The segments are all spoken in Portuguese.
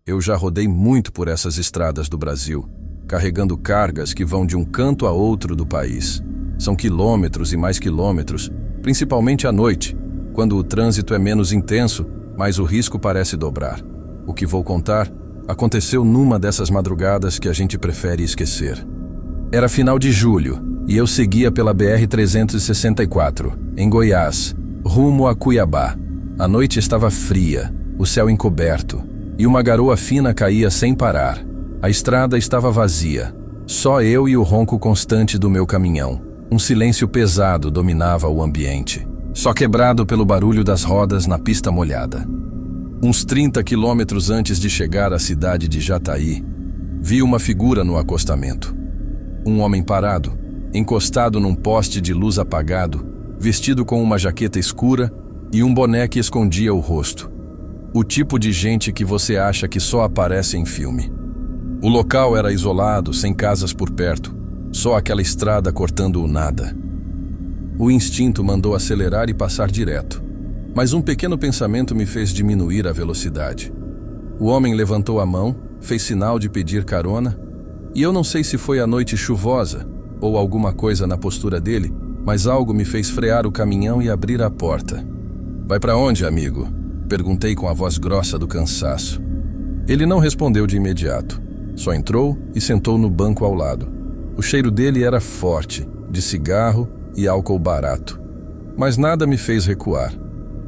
Eu já rodei muito por essas estradas do Brasil, carregando cargas que vão de um canto a outro do país. São quilômetros e mais quilômetros, principalmente à noite, quando o trânsito é menos intenso, mas o risco parece dobrar. O que vou contar aconteceu numa dessas madrugadas que a gente prefere esquecer. Era final de julho e eu seguia pela BR-364, em Goiás, rumo a Cuiabá. A noite estava fria, o céu encoberto, e uma garoa fina caía sem parar. A estrada estava vazia, só eu e o ronco constante do meu caminhão. Um silêncio pesado dominava o ambiente, só quebrado pelo barulho das rodas na pista molhada. Uns 30 quilômetros antes de chegar à cidade de Jataí, vi uma figura no acostamento. Um homem parado, encostado num poste de luz apagado, vestido com uma jaqueta escura e um boné que escondia o rosto. O tipo de gente que você acha que só aparece em filme. O local era isolado, sem casas por perto, só aquela estrada cortando o nada. O instinto mandou acelerar e passar direto, mas um pequeno pensamento me fez diminuir a velocidade. O homem levantou a mão, fez sinal de pedir carona, e eu não sei se foi a noite chuvosa ou alguma coisa na postura dele, mas algo me fez frear o caminhão e abrir a porta. "Vai para onde, amigo?" Perguntei com a voz grossa do cansaço. Ele não respondeu de imediato, só entrou e sentou no banco ao lado. O cheiro dele era forte, de cigarro e álcool barato. Mas nada me fez recuar.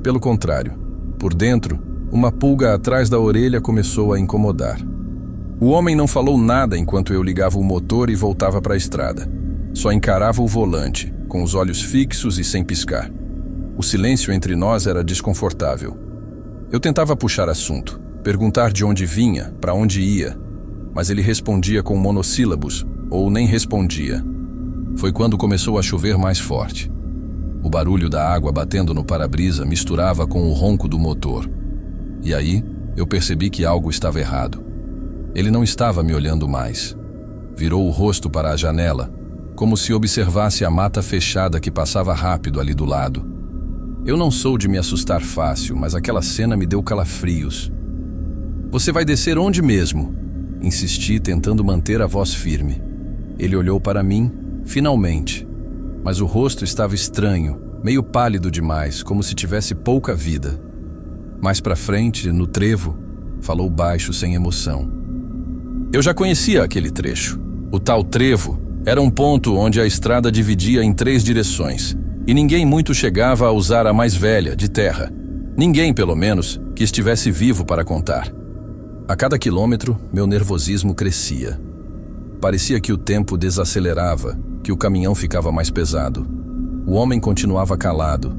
Pelo contrário, por dentro, uma pulga atrás da orelha começou a incomodar. O homem não falou nada enquanto eu ligava o motor e voltava para a estrada. Só encarava o volante, com os olhos fixos e sem piscar. O silêncio entre nós era desconfortável. Eu tentava puxar assunto, perguntar de onde vinha, para onde ia, mas ele respondia com monossílabos, ou nem respondia. Foi quando começou a chover mais forte. O barulho da água batendo no para-brisa misturava com o ronco do motor. E aí, eu percebi que algo estava errado. Ele não estava me olhando mais. Virou o rosto para a janela, como se observasse a mata fechada que passava rápido ali do lado. Eu não sou de me assustar fácil, mas aquela cena me deu calafrios. "Você vai descer onde mesmo?" Insisti, tentando manter a voz firme. Ele olhou para mim, finalmente, mas o rosto estava estranho, meio pálido demais, como se tivesse pouca vida. Mais para frente, no trevo, falou baixo, sem emoção. Eu já conhecia aquele trecho. O tal trevo era um ponto onde a estrada dividia em 3 direções, e ninguém muito chegava a usar a mais velha, de terra. Ninguém, pelo menos, que estivesse vivo para contar. A cada quilômetro, meu nervosismo crescia. Parecia que o tempo desacelerava, que o caminhão ficava mais pesado. O homem continuava calado,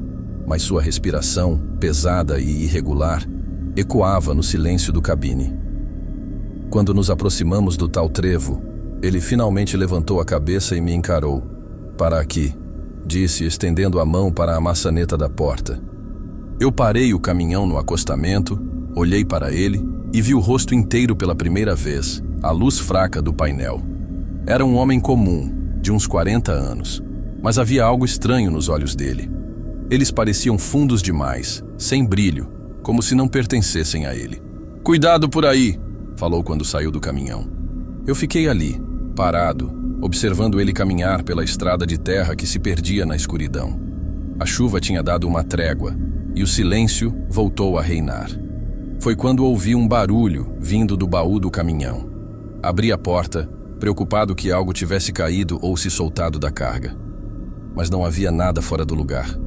mas sua respiração, pesada e irregular, ecoava no silêncio do cabine. Quando nos aproximamos do tal trevo, ele finalmente levantou a cabeça e me encarou. "Para aqui", disse, estendendo a mão para a maçaneta da porta. Eu parei o caminhão no acostamento, olhei para ele e vi o rosto inteiro pela primeira vez, à luz fraca do painel. Era um homem comum, de uns 40 anos, mas havia algo estranho nos olhos dele. Eles pareciam fundos demais, sem brilho, como se não pertencessem a ele. "Cuidado por aí", falou quando saiu do caminhão. Eu fiquei ali, parado, observando ele caminhar pela estrada de terra que se perdia na escuridão. A chuva tinha dado uma trégua e o silêncio voltou a reinar. Foi quando ouvi um barulho vindo do baú do caminhão. Abri a porta, preocupado que algo tivesse caído ou se soltado da carga. Mas não havia nada fora do lugar.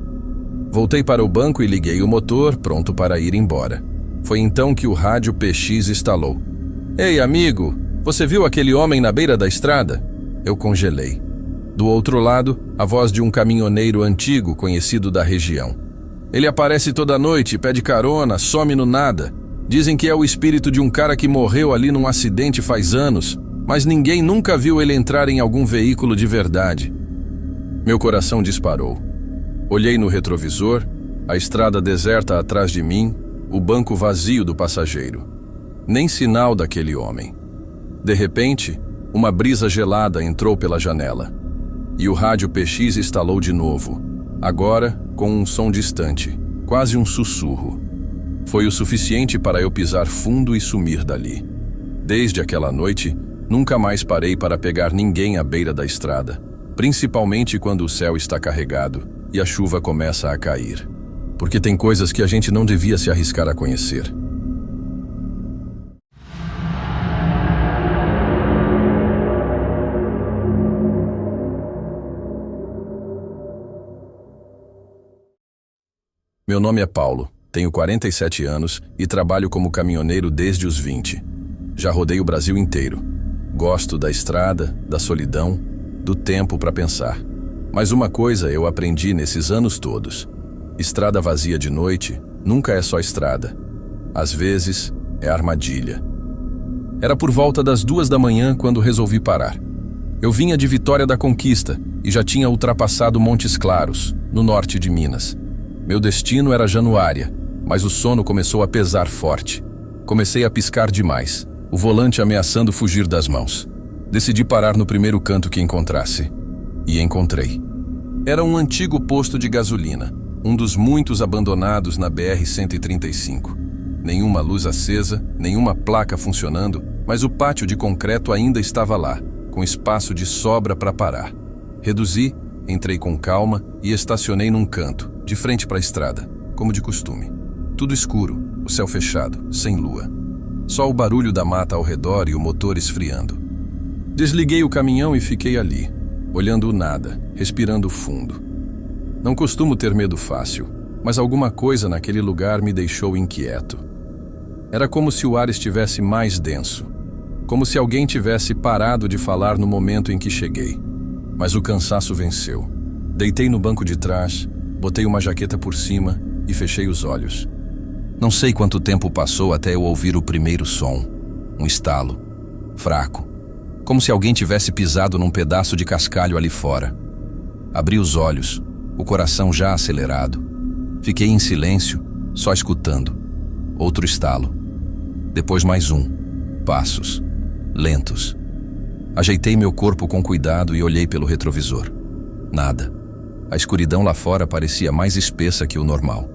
Voltei para o banco e liguei o motor, pronto para ir embora. Foi então que o rádio PX estalou. "Ei, amigo, você viu aquele homem na beira da estrada?" Eu congelei. Do outro lado, a voz de um caminhoneiro antigo conhecido da região. "Ele aparece toda noite, pede carona, some no nada. Dizem que é o espírito de um cara que morreu ali num acidente faz anos, mas ninguém nunca viu ele entrar em algum veículo de verdade." Meu coração disparou. Olhei no retrovisor, a estrada deserta atrás de mim, o banco vazio do passageiro. Nem sinal daquele homem. De repente, uma brisa gelada entrou pela janela. E o rádio PX estalou de novo, agora com um som distante, quase um sussurro. Foi o suficiente para eu pisar fundo e sumir dali. Desde aquela noite, nunca mais parei para pegar ninguém à beira da estrada, principalmente quando o céu está carregado e a chuva começa a cair. Porque tem coisas que a gente não devia se arriscar a conhecer. Meu nome é Paulo, tenho 47 anos e trabalho como caminhoneiro desde os 20. Já rodei o Brasil inteiro. Gosto da estrada, da solidão, do tempo para pensar. Mas uma coisa eu aprendi nesses anos todos. Estrada vazia de noite nunca é só estrada. Às vezes, é armadilha. Era por volta das 2 da manhã quando resolvi parar. Eu vinha de Vitória da Conquista e já tinha ultrapassado Montes Claros, no norte de Minas. Meu destino era Januária, mas o sono começou a pesar forte. Comecei a piscar demais, o volante ameaçando fugir das mãos. Decidi parar no primeiro canto que encontrasse. E encontrei. Era um antigo posto de gasolina, um dos muitos abandonados na BR-135. Nenhuma luz acesa, nenhuma placa funcionando, mas o pátio de concreto ainda estava lá, com espaço de sobra para parar. Reduzi, entrei com calma e estacionei num canto, de frente para a estrada, como de costume. Tudo escuro, o céu fechado, sem lua. Só o barulho da mata ao redor e o motor esfriando. Desliguei o caminhão e fiquei ali, olhando o nada, respirando fundo. Não costumo ter medo fácil, mas alguma coisa naquele lugar me deixou inquieto. Era como se o ar estivesse mais denso, como se alguém tivesse parado de falar no momento em que cheguei. Mas o cansaço venceu. Deitei no banco de trás, botei uma jaqueta por cima e fechei os olhos. Não sei quanto tempo passou até eu ouvir o primeiro som, um estalo, fraco, como se alguém tivesse pisado num pedaço de cascalho ali fora. Abri os olhos, o coração já acelerado. Fiquei em silêncio, só escutando. Outro estalo. Depois mais um. Passos. Lentos. Ajeitei meu corpo com cuidado e olhei pelo retrovisor. Nada. A escuridão lá fora parecia mais espessa que o normal.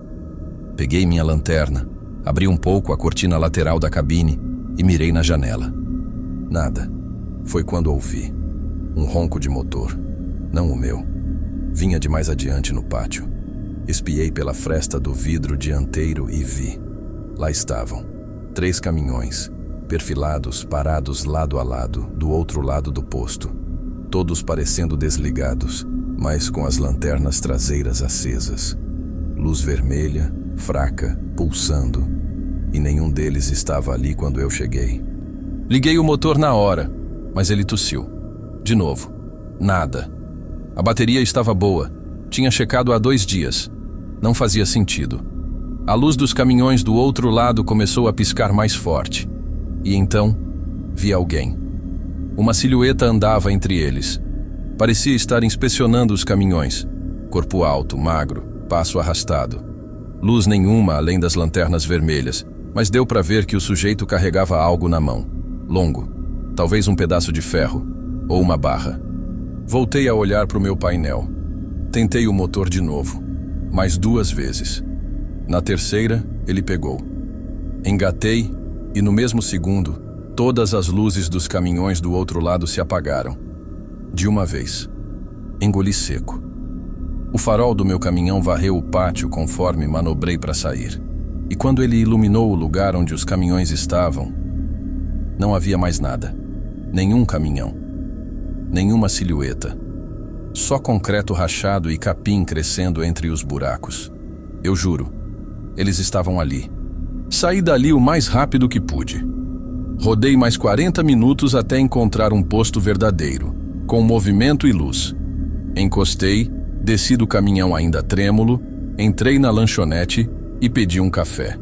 Peguei minha lanterna, abri um pouco a cortina lateral da cabine e mirei na janela. Nada. Foi quando ouvi um ronco de motor. Não o meu. Vinha de mais adiante no pátio. Espiei pela fresta do vidro dianteiro e vi. Lá estavam. 3 caminhões, perfilados, parados lado a lado, do outro lado do posto. Todos parecendo desligados, mas com as lanternas traseiras acesas. Luz vermelha, fraca, pulsando. E nenhum deles estava ali quando eu cheguei. Liguei o motor na hora, mas ele tossiu. De novo. Nada. A bateria estava boa. Tinha checado há 2 dias. Não fazia sentido. A luz dos caminhões do outro lado começou a piscar mais forte. E então, vi alguém. Uma silhueta andava entre eles. Parecia estar inspecionando os caminhões. Corpo alto, magro, passo arrastado. Luz nenhuma além das lanternas vermelhas, mas deu para ver que o sujeito carregava algo na mão. Longo. Talvez um pedaço de ferro. Ou uma barra. Voltei a olhar para o meu painel. Tentei o motor de novo. Mais 2 vezes. Na terceira, ele pegou. Engatei e no mesmo segundo, todas as luzes dos caminhões do outro lado se apagaram. De uma vez. Engoli seco. O farol do meu caminhão varreu o pátio conforme manobrei para sair. E quando ele iluminou o lugar onde os caminhões estavam, não havia mais nada. Nenhum caminhão. Nenhuma silhueta. Só concreto rachado e capim crescendo entre os buracos. Eu juro, eles estavam ali. Saí dali o mais rápido que pude. Rodei mais 40 minutos até encontrar um posto verdadeiro, com movimento e luz. Encostei, desci do caminhão ainda trêmulo, entrei na lanchonete e pedi um café.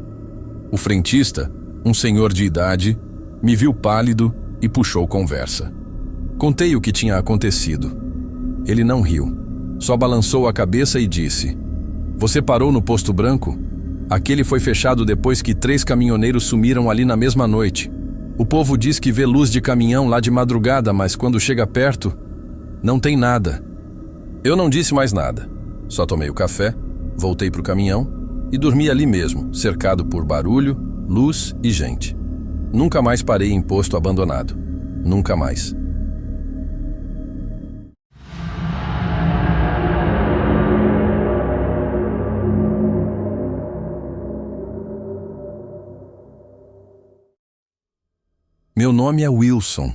O frentista, um senhor de idade, me viu pálido e puxou conversa. Contei o que tinha acontecido. Ele não riu, só balançou a cabeça e disse: "Você parou no posto branco? Aquele foi fechado depois que 3 caminhoneiros sumiram ali na mesma noite. O povo diz que vê luz de caminhão lá de madrugada, mas quando chega perto, não tem nada." Eu não disse mais nada. Só tomei o café, voltei para o caminhão e dormi ali mesmo, cercado por barulho, luz e gente. Nunca mais parei em posto abandonado. Nunca mais. Meu nome é Wilson.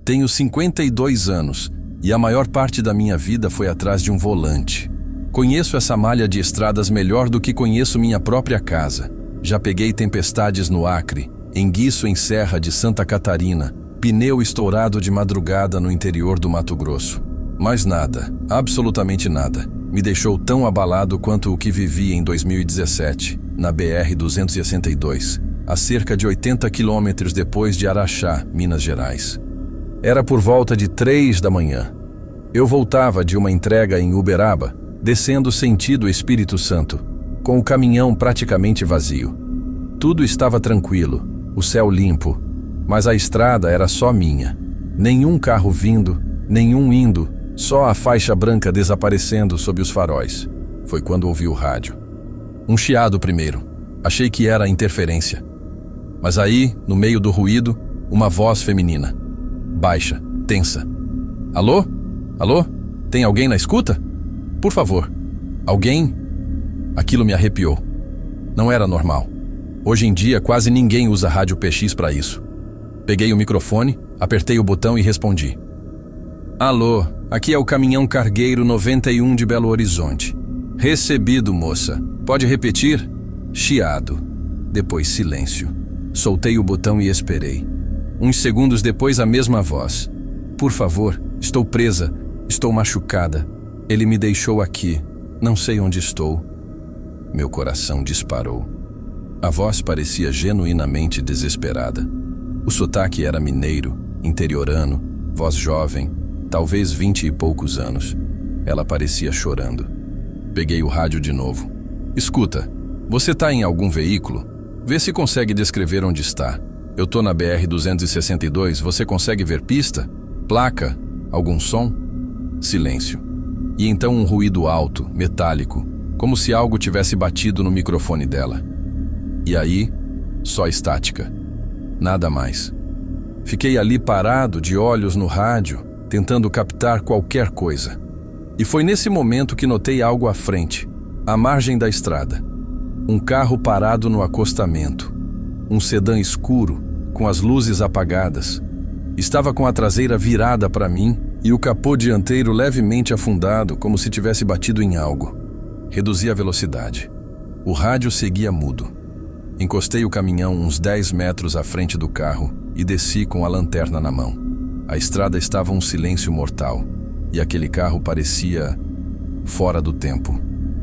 Tenho 52 anos e a maior parte da minha vida foi atrás de um volante. Conheço essa malha de estradas melhor do que conheço minha própria casa. Já peguei tempestades no Acre, enguiço em Serra de Santa Catarina, pneu estourado de madrugada no interior do Mato Grosso. Mas nada, absolutamente nada, me deixou tão abalado quanto o que vivi em 2017, na BR-262, a cerca de 80 quilômetros depois de Araxá, Minas Gerais. Era por volta de 3 da manhã. Eu voltava de uma entrega em Uberaba, descendo sentido Espírito Santo, com o caminhão praticamente vazio. Tudo estava tranquilo, o céu limpo, mas a estrada era só minha. Nenhum carro vindo, nenhum indo, só a faixa branca desaparecendo sob os faróis. Foi quando ouvi o rádio. Um chiado primeiro. Achei que era interferência. Mas aí, no meio do ruído, uma voz feminina. Baixa, tensa. Alô? Alô? Tem alguém na escuta? Por favor. Alguém? Aquilo me arrepiou. Não era normal. Hoje em dia, quase ninguém usa rádio PX para isso. Peguei o microfone, apertei o botão e respondi. Alô, aqui é o caminhão cargueiro 91 de Belo Horizonte. Recebido, moça. Pode repetir? Chiado. Depois silêncio. Soltei o botão e esperei. Uns segundos depois, a mesma voz. Por favor, estou presa, estou machucada. Ele me deixou aqui, não sei onde estou. Meu coração disparou. A voz parecia genuinamente desesperada. O sotaque era mineiro, interiorano, voz jovem, talvez 20 e poucos anos. Ela parecia chorando. Peguei o rádio de novo. Escuta, você tá em algum veículo? Vê se consegue descrever onde está. Eu tô na BR-262, você consegue ver pista? Placa? Algum som? Silêncio. E então um ruído alto, metálico, como se algo tivesse batido no microfone dela. E aí, só estática. Nada mais. Fiquei ali parado, de olhos no rádio, tentando captar qualquer coisa. E foi nesse momento que notei algo à frente, à margem da estrada. Um carro parado no acostamento. Um sedã escuro, com as luzes apagadas. Estava com a traseira virada para mim e o capô dianteiro levemente afundado, como se tivesse batido em algo. Reduzi a velocidade. O rádio seguia mudo. Encostei o caminhão uns 10 metros à frente do carro e desci com a lanterna na mão. A estrada estava um silêncio mortal e aquele carro parecia fora do tempo.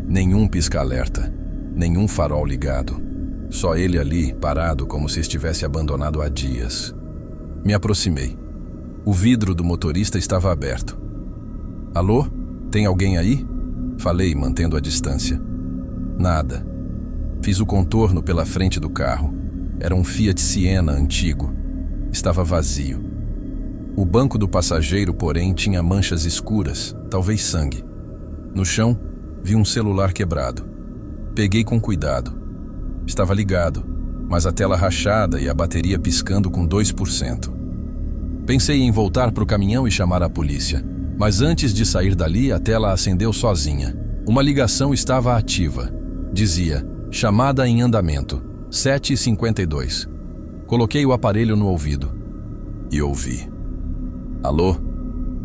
Nenhum pisca-alerta, nenhum farol ligado. Só ele ali, parado como se estivesse abandonado há dias. Me aproximei. O vidro do motorista estava aberto. Alô? Tem alguém aí? Falei, mantendo a distância. Nada. Fiz o contorno pela frente do carro. Era um Fiat Siena antigo. Estava vazio. O banco do passageiro, porém, tinha manchas escuras, talvez sangue. No chão, vi um celular quebrado. Peguei com cuidado. Estava ligado, mas a tela rachada e a bateria piscando com 2%. Pensei em voltar para o caminhão e chamar a polícia, mas antes de sair dali, a tela acendeu sozinha. Uma ligação estava ativa. Dizia, chamada em andamento, 7h52. Coloquei o aparelho no ouvido e ouvi. Alô?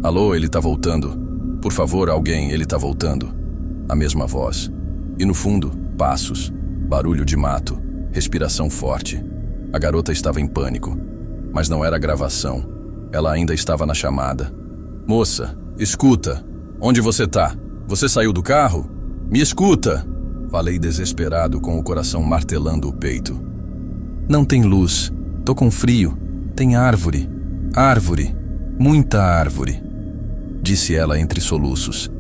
Alô, ele tá voltando. Por favor, alguém, ele tá voltando. A mesma voz. E no fundo, passos, barulho de mato, respiração forte. A garota estava em pânico, mas não era gravação. Ela ainda estava na chamada. Moça, escuta. Onde você tá? Você saiu do carro? Me escuta! Falei desesperado, com o coração martelando o peito. Não tem luz. Tô com frio. Tem árvore. Árvore. Muita árvore. Disse ela entre soluços.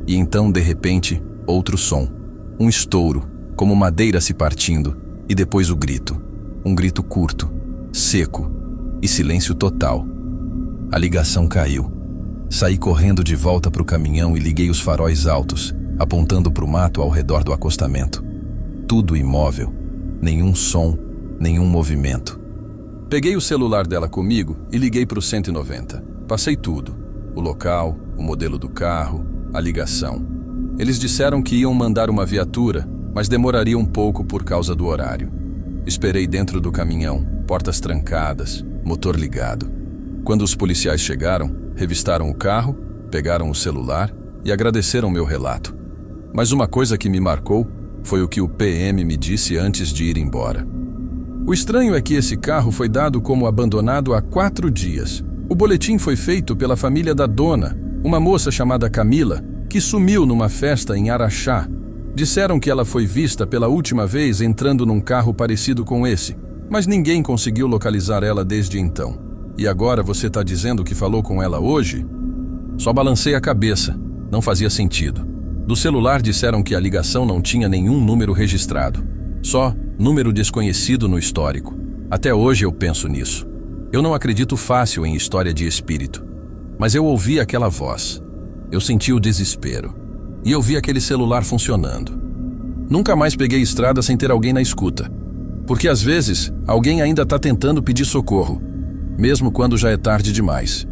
E então, de repente, outro som. Um estouro, como madeira se partindo. E depois o grito. Um grito curto, seco e silêncio total. A ligação caiu. Saí correndo de volta para o caminhão e liguei os faróis altos, apontando para o mato ao redor do acostamento. tudo imóvel. Nenhum som, nenhum movimento. Peguei o celular dela comigo e liguei para o 190. Passei tudo. O local, o modelo do carro, a ligação. Eles disseram que iam mandar uma viatura, mas demoraria um pouco por causa do horário. Esperei dentro do caminhão, portas trancadas, motor ligado. Quando os policiais chegaram, revistaram o carro, pegaram o celular e agradeceram meu relato. Mas uma coisa que me marcou foi o que o PM me disse antes de ir embora. O estranho é que esse carro foi dado como abandonado há 4 dias. O boletim foi feito pela família da dona, uma moça chamada Camila, que sumiu numa festa em Araxá. Disseram que ela foi vista pela última vez entrando num carro parecido com esse, mas ninguém conseguiu localizar ela desde então. E agora você está dizendo que falou com ela hoje? Só balancei a cabeça. Não fazia sentido. Do celular disseram que a ligação não tinha nenhum número registrado. Só número desconhecido no histórico. Até hoje eu penso nisso. Eu não acredito fácil em história de espírito. Mas eu ouvi aquela voz. Eu senti o desespero. E eu vi aquele celular funcionando. Nunca mais peguei estrada sem ter alguém na escuta. Porque às vezes alguém ainda está tentando pedir socorro, mesmo quando já é tarde demais.